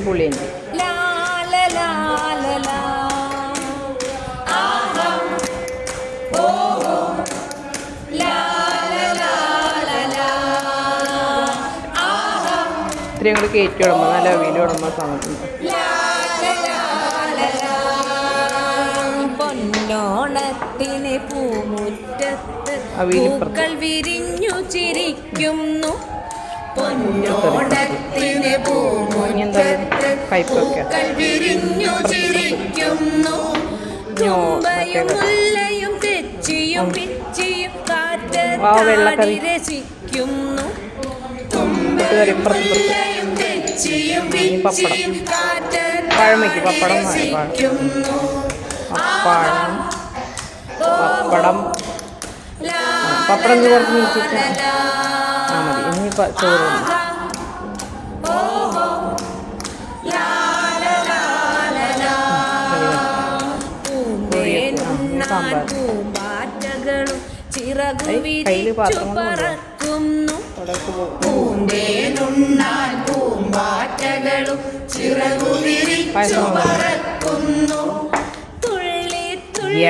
പുളിയിഞ്ചി. ഇത്രയും കൂടി കയറ്റി വിടുമ്പോൾ നല്ല അവിയൽ വിടുമ്പോൾ സമയത്തുണ്ട്. പൊന്നോണത്തിന് പൂമുറ്റത്ത് പൂക്കൾ വിരിഞ്ഞു ചിരിക്കുന്നു. പൊന്നോണത്തിന് പൂമുറ്റത്ത് പൂക്കൾ വിരിഞ്ഞു ചിരിക്കുന്നു. തുമ്പയും മുല്ലയും തെച്ചിയും പിച്ചിയും കാറ്റാടി രസിക്കുന്നു. തുമ്പയും തെച്ചിയും പിച്ചിയും കാറ്റാടി രസിക്കുന്നു. പപ്പടം കുറച്ച് നീച്ചിട്ട് ആ മതി. ഇനി ചോറ് പൂമ്പാറ്റകളും ചിറകു വിരിച്ചു പറക്കുന്നു. പൂമ്പാറ്റകളും ചിറകു വിരിച്ചു പറക്കുന്നു. തുള്ളി തുള്ളി